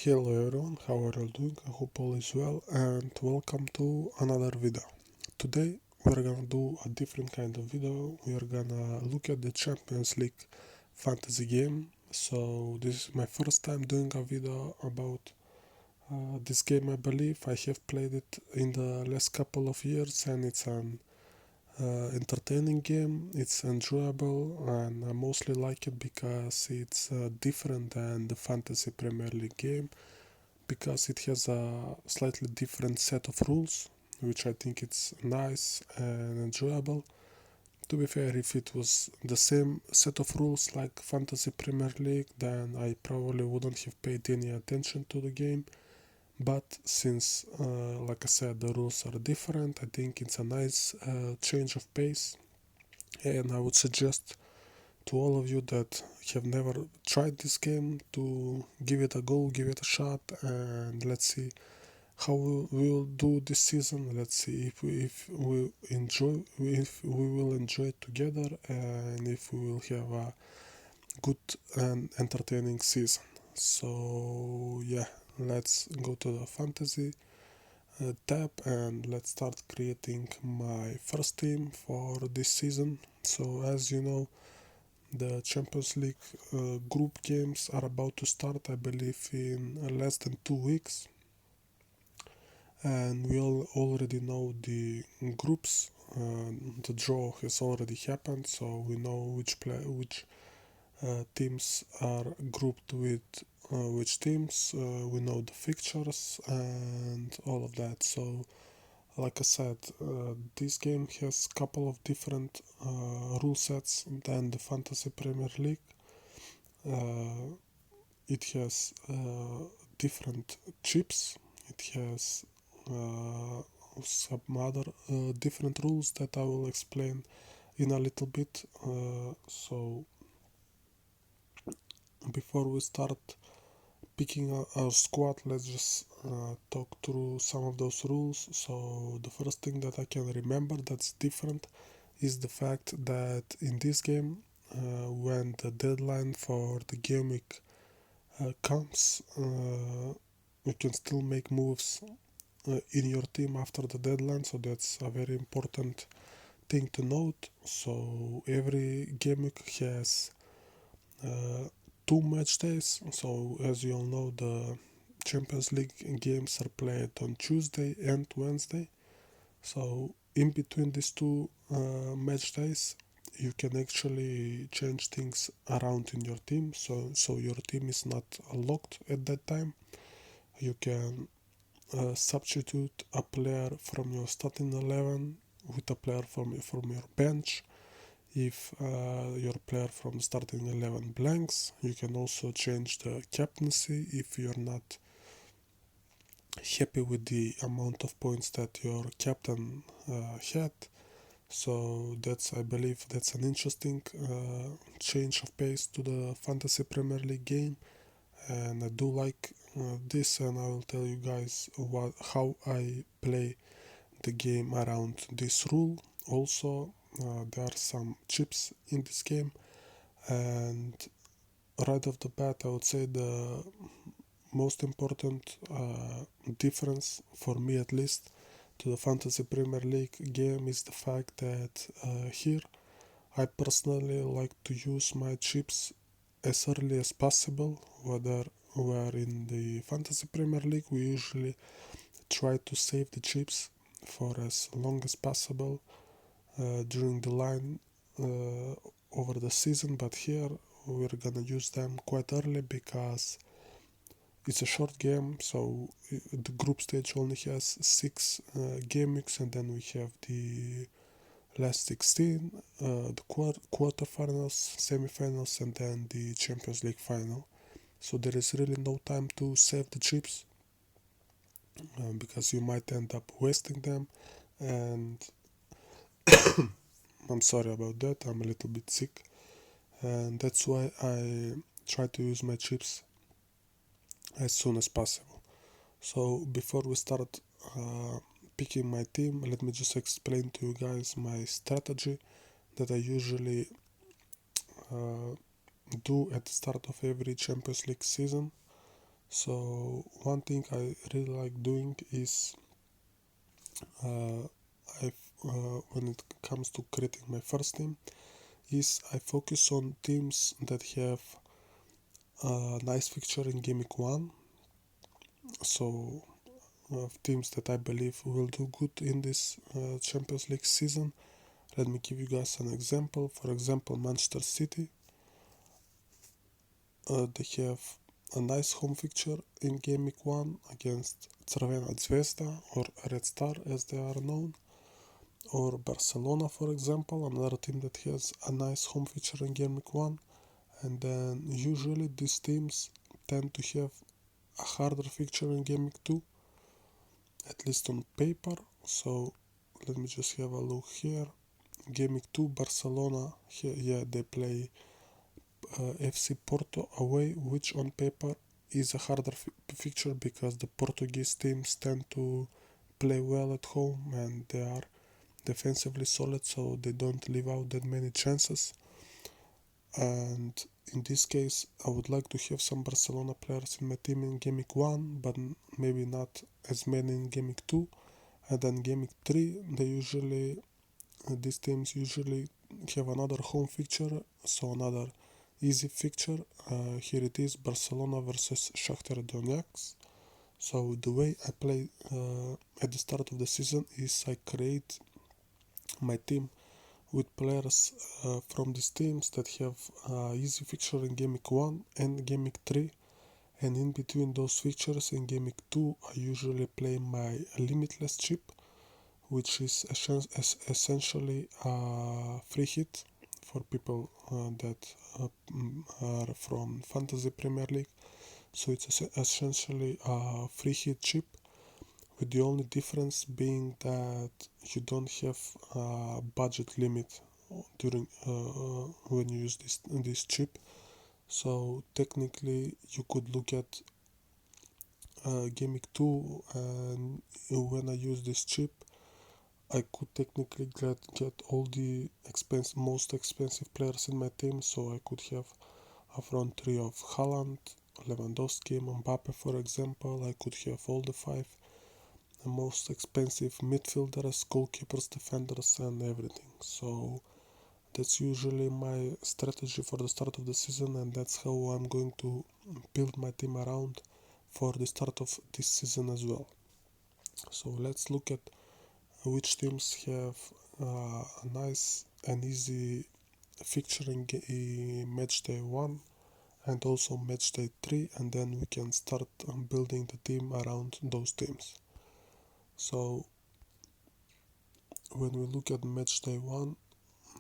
Hello everyone, how are you doing? I hope all is well and welcome to another video. Today we're gonna do a different kind of video. We're gonna look at the Champions League fantasy game. So this is my first time doing a video about this game. I believe I have played it in the last couple of years and it's an entertaining game. It's enjoyable and I mostly like it because it's different than the Fantasy Premier League game, because it has a slightly different set of rules, which I think it's nice and enjoyable. To be fair, if it was the same set of rules like Fantasy Premier League, then I probably wouldn't have paid any attention to the game. But since, like I said, the rules are different, I think it's a nice change of pace, and I would suggest to all of you that have never tried this game to give it a go, give it a shot, and let's see how we will do this season. Let's see if we will enjoy it together, and if we will have a good and entertaining season. So yeah, let's go to the fantasy tab and let's start creating my first team for this season. So as you know, the Champions League group games are about to start, I believe, in less than 2 weeks, and we all already know the groups. The draw has already happened, so we know which teams are grouped with which teams. We know the fixtures and all of that. So, like I said, this game has a couple of different rule sets than the Fantasy Premier League. Uh, it has different chips. It has some other different rules that I will explain in a little bit. So before we start picking our squad, let's just talk through some of those rules. So the first thing that I can remember that's different is the fact that in this game, when the deadline for the game week comes, you can still make moves in your team after the deadline, so that's a very important thing to note. So every game week has uh, two match days. So as you all know, the Champions League games are played on Tuesday and Wednesday. So in between these two match days, you can actually change things around in your team. So your team is not locked at that time. You can substitute a player from your starting 11 with a player from your bench. If your player from starting 11 blanks, you can also change the captaincy if you're not happy with the amount of points that your captain had. So that's, I believe, that's an interesting change of pace to the Fantasy Premier League game, and I do like this, and I will tell you guys how I play the game around this rule. Also, there are some chips in this game, and right off the bat, I would say the most important difference, for me at least, to the Fantasy Premier League game is the fact that here I personally like to use my chips as early as possible. Where in the Fantasy Premier League we usually try to save the chips for as long as possible during the line over the season, but here we're gonna use them quite early because it's a short game. So the group stage only has 6 game weeks, and then we have the last 16, the quarterfinals, semifinals, and then the Champions League final. So there is really no time to save the chips because you might end up wasting them. And I'm sorry about that, I'm a little bit sick, and that's why I try to use my chips as soon as possible. So before we start picking my team, let me just explain to you guys my strategy that I usually uh, do at the start of every Champions League season. So one thing I really like doing is uh, when it comes to creating my first team is I focus on teams that have a nice fixture in game week 1. So teams that I believe will do good in this Champions League season. Let me give you guys an example. For example, Manchester City. They have a nice home fixture in game week 1 against Crvena Zvezda, or Red Star as they are known. Or Barcelona, for example, another team that has a nice home fixture in game week 1. And then usually these teams tend to have a harder fixture in game week 2, at least on paper. So let me just have a look here. Game week 2, Barcelona, yeah, they play FC Porto away, which on paper is a harder fixture because the Portuguese teams tend to play well at home and they are defensively solid, so they don't leave out that many chances. And in this case, I would like to have some Barcelona players in my team in game week 1, but maybe not as many in game week 2. And then game week 3, these teams usually have another home fixture, so another easy fixture. Here it is, Barcelona versus Shakhtar Donetsk. So the way I play at the start of the season is I create my team with players from these teams that have easy fixture in game week 1 and game week 3, and in between those fixtures in game week 2 I usually play my limitless chip, which is essentially a free hit for people that are from Fantasy Premier League. So it's essentially a free hit chip, with the only difference being that you don't have a budget limit during when you use this chip. So technically you could look at game week 2, and when I use this chip I could technically get all the most expensive players in my team. So I could have a front three of Haaland, Lewandowski, Mbappe, for example. I could have all the 5 the most expensive midfielders, goalkeepers, defenders, and everything. So that's usually my strategy for the start of the season, and that's how I'm going to build my team around for the start of this season as well. So let's look at which teams have a nice and easy fixture in match day 1 and also match day 3, and then we can start building the team around those teams. So when we look at match day 1,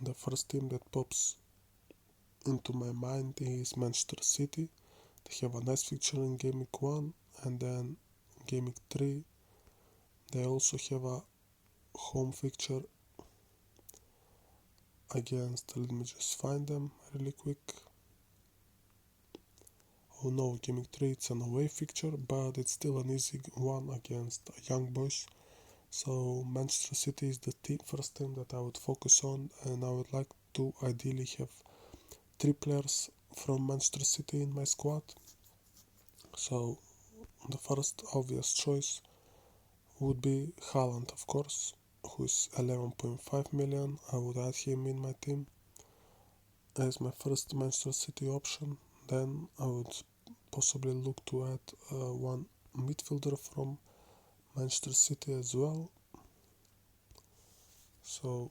the first team that pops into my mind is Manchester City. They have a nice fixture in game week 1, and then game week 3 they also have a home fixture against, let me just find them really quick. Oh no, game week 3 it's an away fixture, but it's still an easy one against Young Boys. So Manchester City is the first team that I would focus on, and I would like to ideally have 3 players from Manchester City in my squad. So the first obvious choice would be Haaland, of course, who is 11.5 million. I would add him in my team as my first Manchester City option. Then I would possibly look to add one midfielder from Manchester City as well. So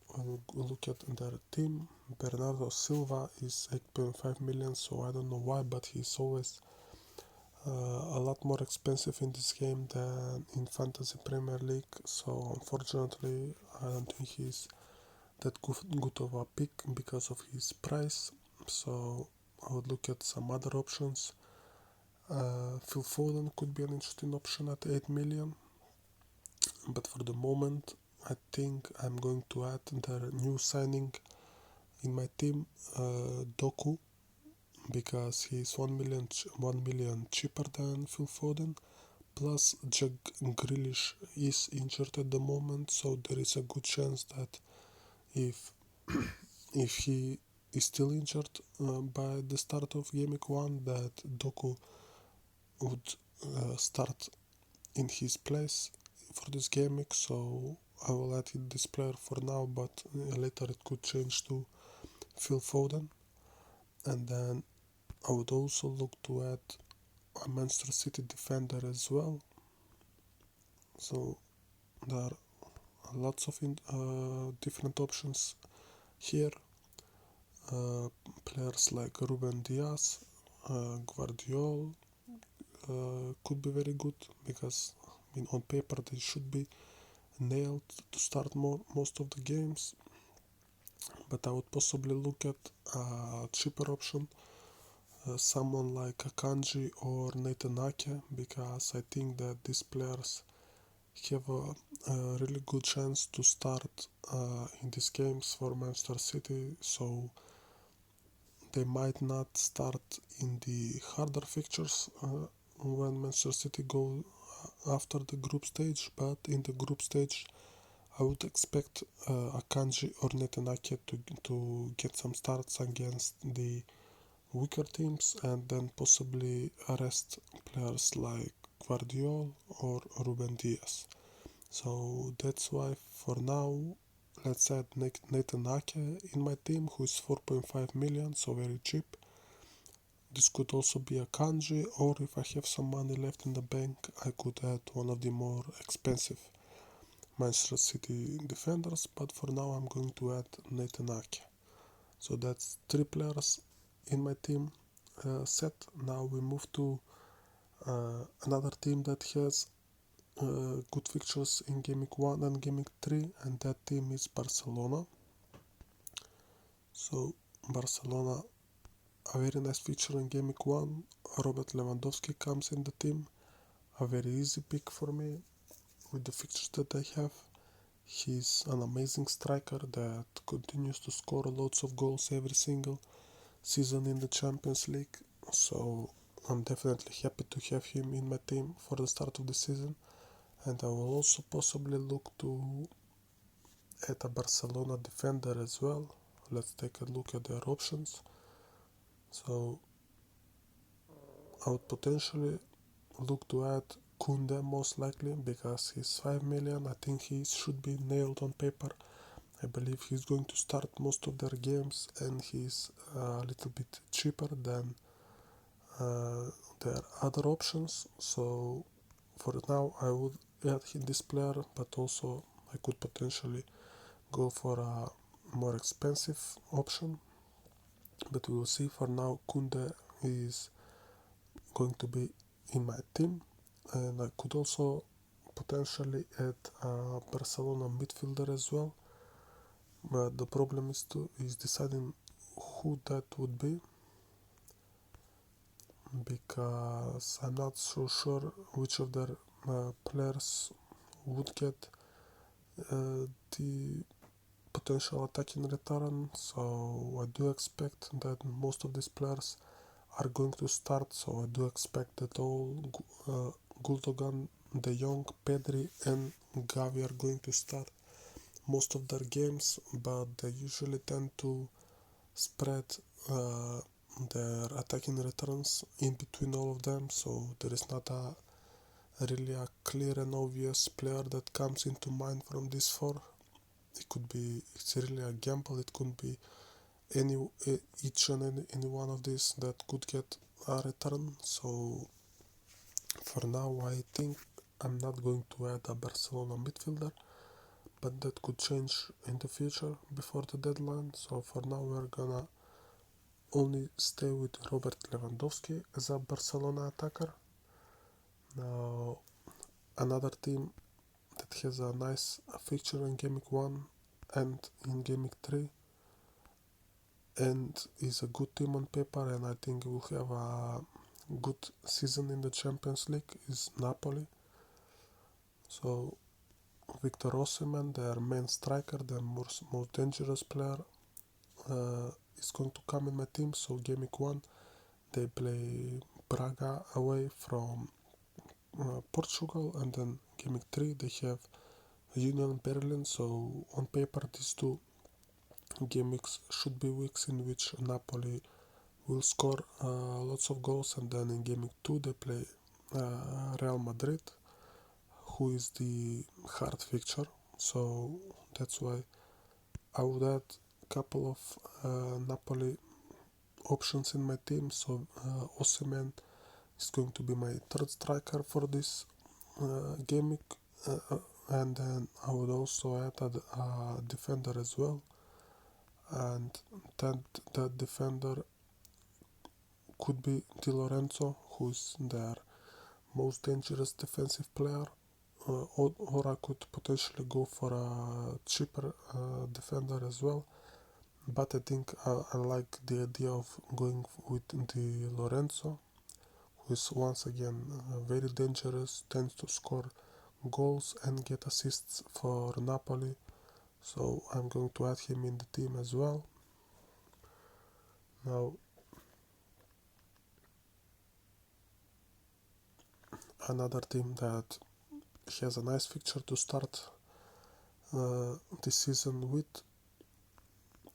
when we look at their team, Bernardo Silva is 8.5 million, so I don't know why, but he's always a lot more expensive in this game than in Fantasy Premier League. So unfortunately, I don't think he's that good of a pick because of his price. So I would look at some other options. Phil Foden could be an interesting option at 8 million, but for the moment I think I'm going to add the new signing in my team, Doku, because he's 1 million cheaper than Phil Foden. Plus Jack Grealish is injured at the moment, so there is a good chance that if if he is still injured by the start of game week 1, that Doku would start in his place for this game week, so I will add this player for now, but later it could change to Phil Foden. And then I would also look to add a Manchester City defender as well. So there are lots of different options here. Uh, Players like Ruben Diaz, Guardiol could be very good because on paper they should be nailed to start most of the games. But I would possibly look at a cheaper option, someone like Akanji or Nathan Ake, because I think that these players have a really good chance to start in these games for Manchester City. So they might not start in the harder fixtures when Manchester City go after the group stage, but in the group stage I would expect Akanji or Netanyahu to get some starts against the weaker teams and then possibly arrest players like Guardiol or Ruben Diaz. So that's why for now let's add Nathan Ake in my team, who is 4.5 million, so very cheap. This could also be a Kanji, or if I have some money left in the bank, I could add one of the more expensive Manchester City defenders, but for now I'm going to add Nathan Ake. So that's 3 players in my team set. Now we move to another team that has good fixtures in Game Week 1 and Game Week 3, and that team is Barcelona. So Barcelona, a very nice feature in Game Week 1. Robert Lewandowski comes in the team. A very easy pick for me with the fixtures that I have. He's an amazing striker that continues to score loads of goals every single season in the Champions League. So I'm definitely happy to have him in my team for the start of the season. And I will also possibly look to add a Barcelona defender as well. Let's take a look at their options. So I would potentially look to add Kunde most likely because he's 5 million. I think he should be nailed on paper. I believe he's going to start most of their games and he's a little bit cheaper than their other options. So for now I would add this player, but also I could potentially go for a more expensive option. But we will see. For now, Kunde is going to be in my team, and I could also potentially add a Barcelona midfielder as well. But the problem is deciding who that would be, because I'm not so sure which of their players would get the potential attacking return. So I do expect that most of these players are going to start. So I do expect that all Gundogan, De Jong, Pedri and Gavi are going to start most of their games, but they usually tend to spread uh, their attacking returns in between all of them, so there is not really a clear and obvious player that comes into mind from these 4. It's really a gamble. It could be each and any one of these that could get a return. So for now I think I'm not going to add a Barcelona midfielder, but that could change in the future before the deadline. So for now we're gonna only stay with Robert Lewandowski as a Barcelona attacker. Now another team that has a nice fixture in Game Week 1 and in Game Week 3 and is a good team on paper, and I think will have a good season in the Champions League, is Napoli. So Victor Osimhen, their main striker, their most dangerous player, is going to come in my team. So Game Week 1 they play Braga away from Portugal, and then Game Week 3 they have Union Berlin. So on paper these 2 game weeks should be weeks in which Napoli will score lots of goals, and then in Game Week 2 they play Real Madrid, who is the hard fixture. So that's why I would add a couple of Napoli options in my team. So Osimhen is going to be my third striker for this game week. And then I would also add a defender as well. And that defender could be Di Lorenzo, who's their most dangerous defensive player. Or I could potentially go for a cheaper defender as well. But I think I like the idea of going with Di Lorenzo, who is once again very dangerous, tends to score goals and get assists for Napoli. So I'm going to add him in the team as well. Now, another team that has a nice fixture to start this season with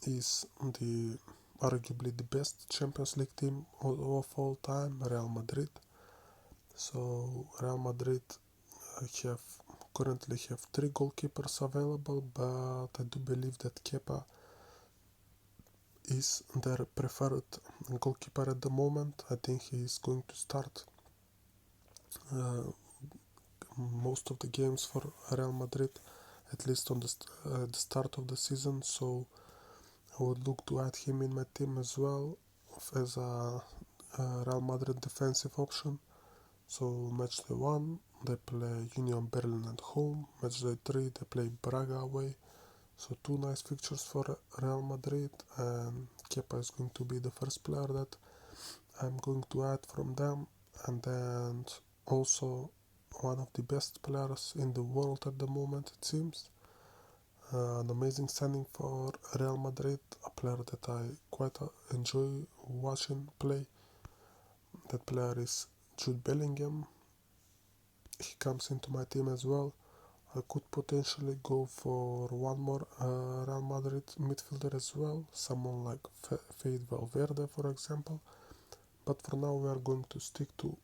is the arguably the best Champions League team of all time, Real Madrid. So Real Madrid have currently have three goalkeepers available, but I do believe that Kepa is their preferred goalkeeper at the moment. I think he is going to start uh, most of the games for Real Madrid, at least on the start of the season. So I would look to add him in my team as well as a Real Madrid defensive option. So matchday 1, they play Union Berlin at home. Matchday 3, they play Braga away. So two nice fixtures for Real Madrid, and Kepa is going to be the first player that I'm going to add from them. And then also one of the best players in the world at the moment, it seems. An amazing signing for Real Madrid, a player that I quite enjoy watching play. That player is Jude Bellingham. He comes into my team as well. I could potentially go for one more Real Madrid midfielder as well, someone like Fede Valverde, for example. But for now, we are going to stick to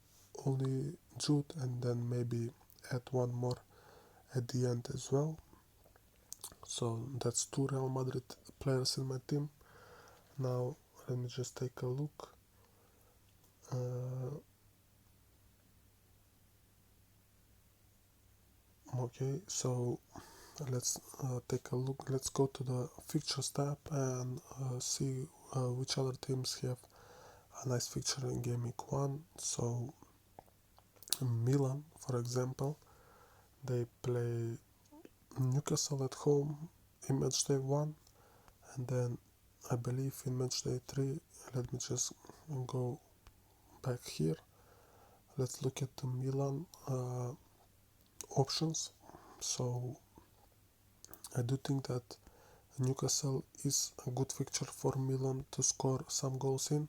only Jude and then maybe add one more at the end as well. So that's two Real Madrid players in my team. Now, let me just take a look. Okay, so let's take a look. Let's go to the fixtures tab and see which other teams have a nice fixture in game week 1. So Milan, for example, they play Newcastle at home in matchday 1, and then I believe in matchday 3. Let me just go back here. Let's look at the Milan options. So I do think that Newcastle is a good fixture for Milan to score some goals in,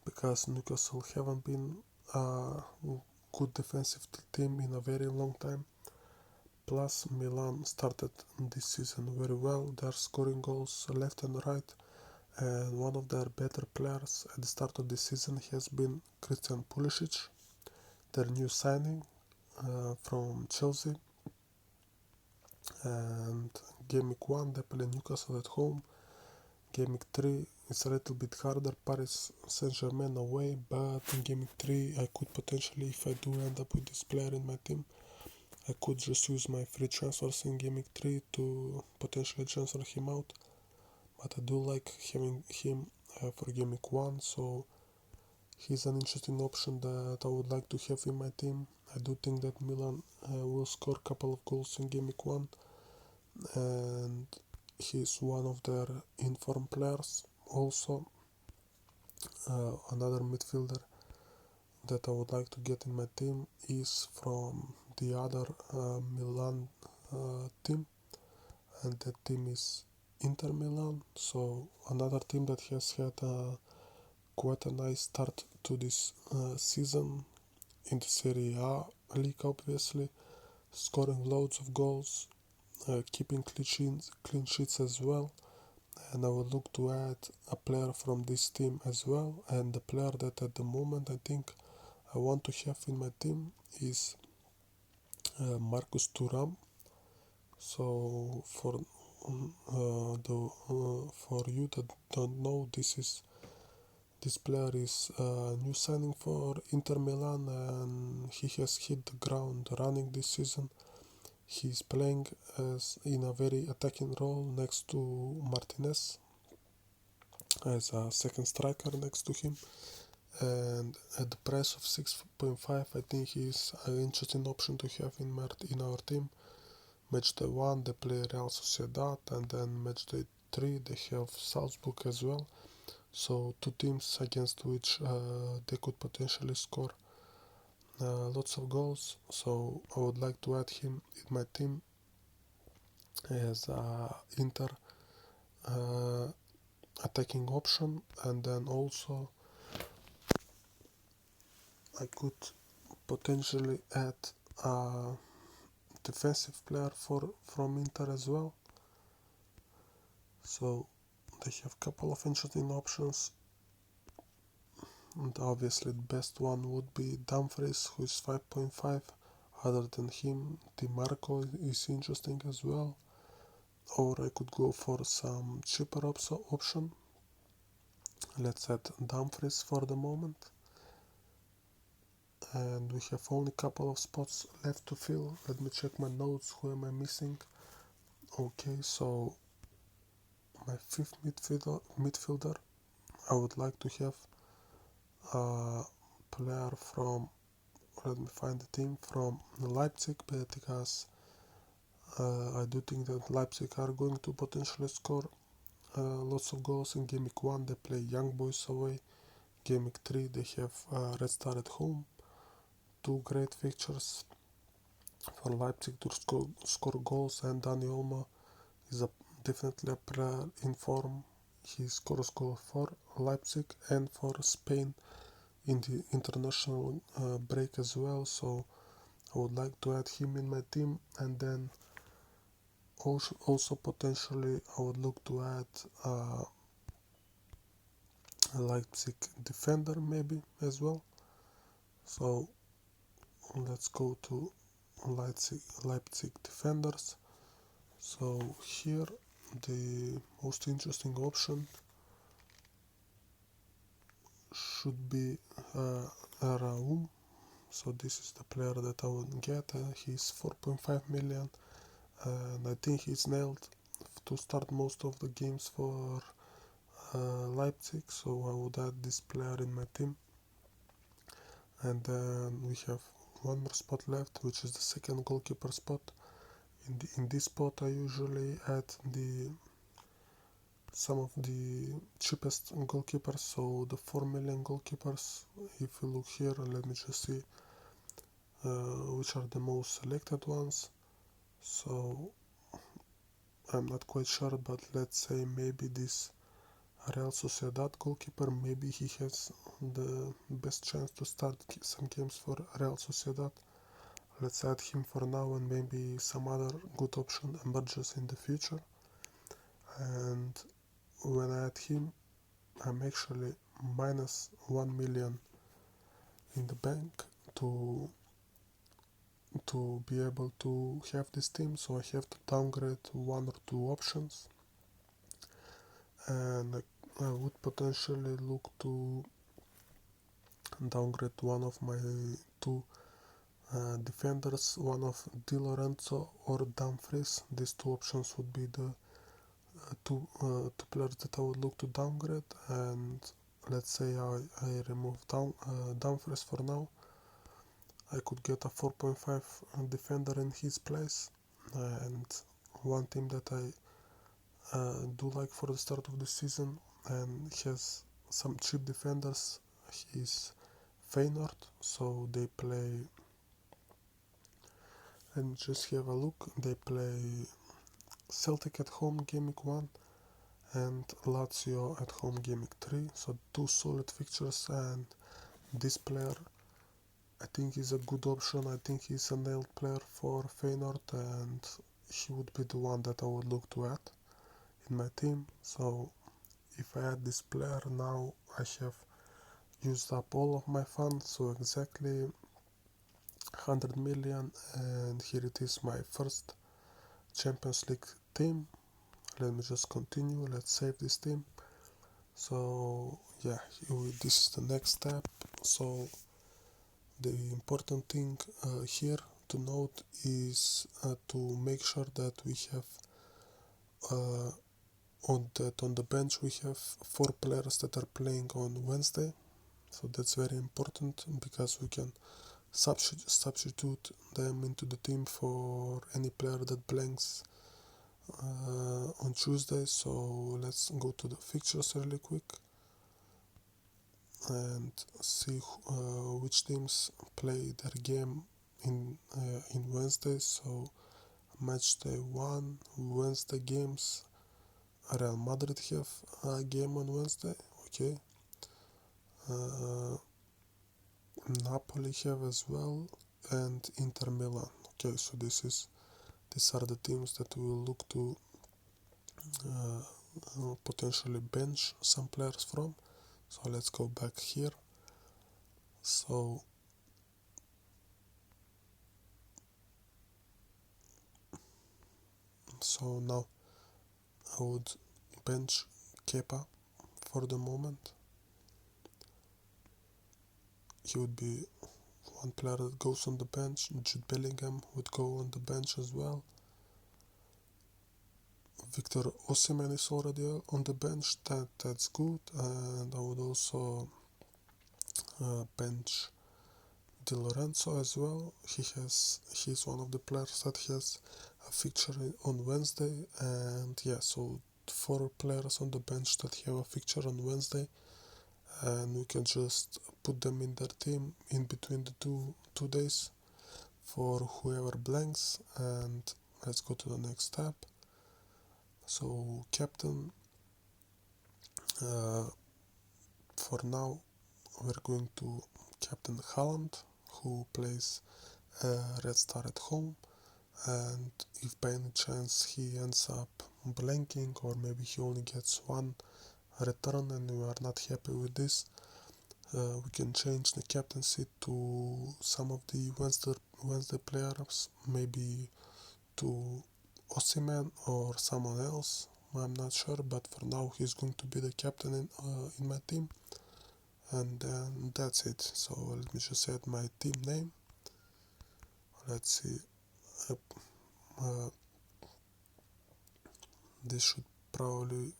because Newcastle haven't been a good defensive team in a very long time. Plus, Milan started this season very well. They're scoring goals left and right, and one of their better players at the start of the season has been Christian Pulisic, their new signing from Chelsea. And game week 1 they play Newcastle at home. Game week 3 it's a little bit harder, Paris Saint-Germain away, but in game week 3 I could potentially, if I do end up with this player in my team, I could just use my free transfers in game week 3 to potentially transfer him out. But I do like having him for game week 1, so he's an interesting option that I would like to have in my team. I do think that Milan will score a couple of goals in game week 1, and he's one of their informed players. Also, another midfielder that I would like to get in my team is from the other Milan team, and that team is Inter Milan. So another team that has had quite a nice start to this season in the Serie A league, obviously, scoring loads of goals, keeping clean sheets as well. And I will look to add a player from this team as well. And the player that at the moment I think I want to have in my team is Marcus Thuram. So for you that don't know, this player is a new signing for Inter Milan, and he has hit the ground running this season. He's playing as in a very attacking role next to Martinez as a second striker next to him. And at the price of 6.5, I think he's an interesting option to have in our team. Matchday 1 they play Real Sociedad, and then Matchday 3 they have Salzburg as well. So two teams against which they could potentially score lots of goals. So I would like to add him in my team as Inter uh, attacking option, and then also I could potentially add a defensive player from Inter as well. So they have a couple of interesting options, and obviously the best one would be Dumfries, who is 5.5. Other than him, Di Marco is interesting as well. Or I could go for some cheaper option. Let's add Dumfries for the moment. And we have only a couple of spots left to fill. Let me check my notes. Who am I missing? Okay, so my fifth midfielder, I would like to have a player from, let me find the team, from Leipzig, because I do think that Leipzig are going to potentially score lots of goals. In Game Week 1 they play Young Boys away. Game Week 3 they have Red Star at home. Two great fixtures for Leipzig to score goals, and Dani Olmo is definitely a player in form. He scores goals for Leipzig and for Spain in the international break as well. So I would like to add him in my team, and then also potentially I would look to add a Leipzig defender maybe as well. So let's go to Leipzig defenders. So here the most interesting option should be Raum. So this is the player that I would get. He's 4.5 million, and I think he's nailed to start most of the games for Leipzig. So I would add this player in my team, and then we have one more spot left, which is the second goalkeeper spot. In this spot, I usually add some of the cheapest goalkeepers, so the 4 million goalkeepers. If you look here, let me just see which are the most selected ones. So I'm not quite sure, but let's say maybe this Real Sociedad goalkeeper, maybe he has the best chance to start some games for Real Sociedad. Let's add him for now, and maybe some other good option emerges in the future. And when I add him, I'm actually minus 1 million in the bank to be able to have this team. So I have to downgrade one or two options, and I would potentially look to downgrade one of my two defenders, one of Di Lorenzo or Dumfries. These two options would be the two players that I would look to downgrade. And let's say I remove Dumfries for now. I could get a 4.5 defender in his place. And one team that I do like for the start of the season and has some cheap defenders is Feyenoord. So they play, let me just have a look, they play Celtic at home Game Week 1 and Lazio at home Game Week 3. So two solid fixtures, and this player I think is a good option. I think he's a nailed player for Feyenoord, and he would be the one that I would look to add in my team. So if I add this player now, I have used up all of my funds, so exactly 100 million, and here it is, my first Champions League team. Let me just continue. Let's save this team. So yeah, this is the next step. So the important thing here to note is to make sure that we have uh, on the bench we have 4 players that are playing on Wednesday. So that's very important because we can substitute them into the team for any player that blanks on Tuesday. So let's go to the fixtures really quick and see which teams play their game in Wednesday. So Matchday 1, Wednesday games. Real Madrid have a game on Wednesday. Okay. Napoli have as well, and Inter Milan. Okay, so these are the teams that we will look to potentially bench some players from. So let's go back here. So now I would bench Kepa for the moment. He would be one player that goes on the bench. Jude Bellingham would go on the bench as well. Victor Osimhen is already on the bench. That's good. And I would also bench Di Lorenzo as well. He's one of the players that has a fixture on Wednesday. And yeah, so 4 players on the bench that have a fixture on Wednesday, and we can just put them in their team in between the two days for whoever blanks. And let's go to the next step. So captain, for now we're going to captain Haaland, who plays Red Star at home, and if by any chance he ends up blanking, or maybe he only gets 1 return and we are not happy with this, we can change the captaincy to some of the Wednesday players, maybe to Osimhen or someone else. I'm not sure, but for now he's going to be the captain in my team, and then that's it. So let me just add my team name. Let's see. Uh, this should probably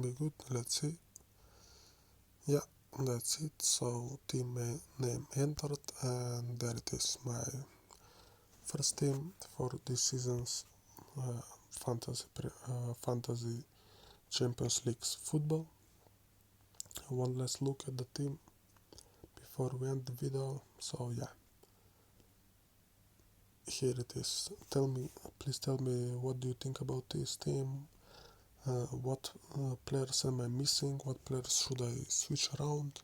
be good. Let's see. Yeah, that's it. So team name entered, and there it is, my first team for this season's uh, fantasy Champions League's football. One last look at the team before we end the video. So yeah, here it is. Please tell me, what do you think about this team? What players am I missing? What players should I switch around,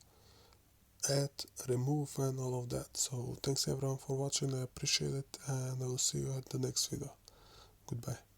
add, remove, and all of that. So thanks everyone for watching. I appreciate it, and I will see you at the next video. Goodbye.